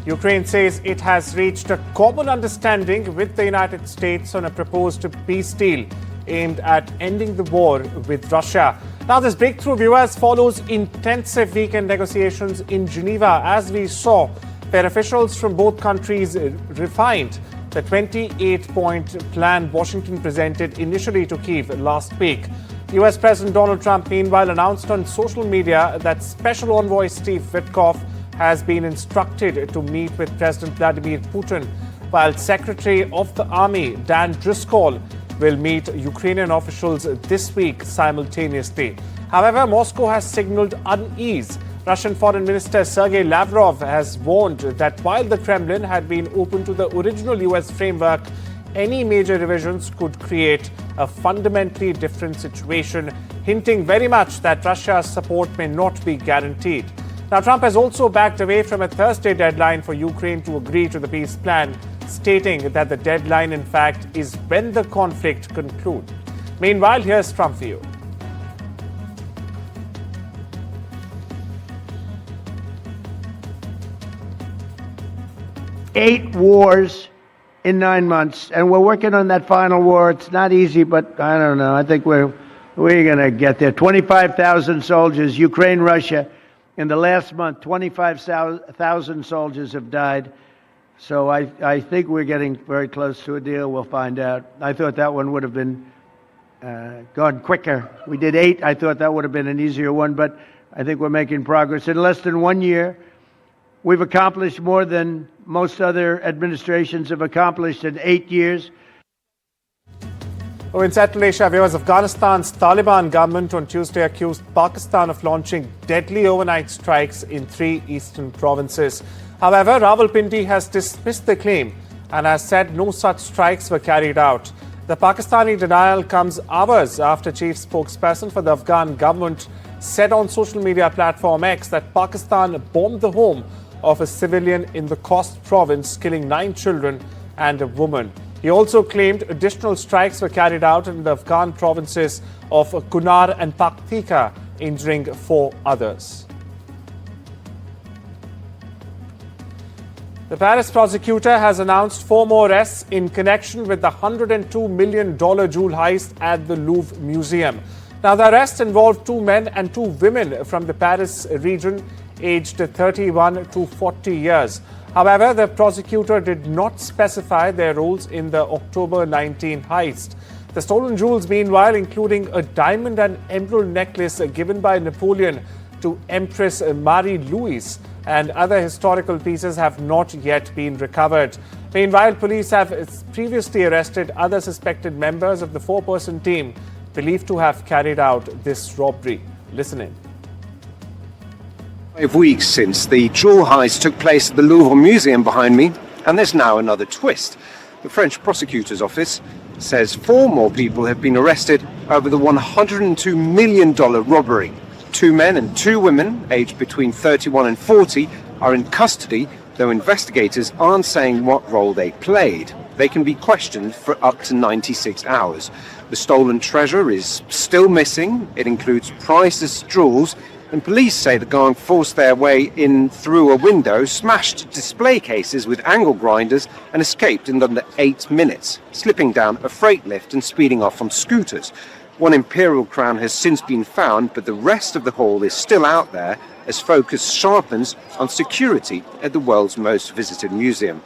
Ukraine says it has reached a common understanding with the United States on a proposed peace deal aimed at ending the war with Russia. Now, this breakthrough, viewers, follows intensive weekend negotiations in Geneva, as we saw, where officials from both countries refined the 28-point plan Washington presented initially to Kyiv last week. US President Donald Trump, meanwhile, announced on social media that Special Envoy Steve Witkoff has been instructed to meet with President Vladimir Putin, while Secretary of the Army Dan Driscoll will meet Ukrainian officials this week simultaneously. However, Moscow has signaled unease. Russian Foreign Minister Sergei Lavrov has warned that while the Kremlin had been open to the original US framework, any major revisions could create a fundamentally different situation, hinting very much that Russia's support may not be guaranteed. Now, Trump has also backed away from a Thursday deadline for Ukraine to agree to the peace plan, stating that the deadline, in fact, is when the conflict concludes. Meanwhile, here's Trump for you. Eight wars in 9 months, and we're working on that final war. It's not easy, but I don't know. I think we're going to get there. 25,000 soldiers, Ukraine, Russia. In the last month, 25,000 soldiers have died. So I think we're getting very close to a deal. We'll find out. I thought that one would have been gone quicker. We did 8. I thought that would have been an easier one, but I think we're making progress. In less than 1 year, we've accomplished more than most other administrations have accomplished in 8 years. In Central Asia, viewers, Afghanistan's Taliban government on Tuesday accused Pakistan of launching deadly overnight strikes in 3 eastern provinces. However, Rawalpindi has dismissed the claim and has said no such strikes were carried out. The Pakistani denial comes hours after chief spokesperson for the Afghan government said on social media platform X that Pakistan bombed the home of a civilian in the Khost province, killing 9 children and a woman. He also claimed additional strikes were carried out in the Afghan provinces of Kunar and Paktika, injuring 4 others. The Paris prosecutor has announced 4 more arrests in connection with the $102 million jewel heist at the Louvre Museum. Now, the arrests involved 2 men and 2 women from the Paris region, aged 31 to 40 years. However, the prosecutor did not specify their roles in the October 19 heist. The stolen jewels, meanwhile, including a diamond and emerald necklace given by Napoleon to Empress Marie-Louise, and other historical pieces have not yet been recovered. Meanwhile, police have previously arrested other suspected members of the 4-person team believed to have carried out this robbery. Listen in. 5 weeks since the jewel heist took place at the Louvre Museum behind me, and there's now another twist. The French prosecutor's office says 4 more people have been arrested over the $102 million robbery. 2 men and 2 women, aged between 31 and 40, are in custody, though investigators aren't saying what role they played. They can be questioned for up to 96 hours. The stolen treasure is still missing. It includes priceless jewels, and police say the gang forced their way in through a window, smashed display cases with angle grinders, and escaped in under 8 minutes, slipping down a freight lift and speeding off on scooters. 1 imperial crown has since been found, but the rest of the haul is still out there as focus sharpens on security at the world's most visited museum.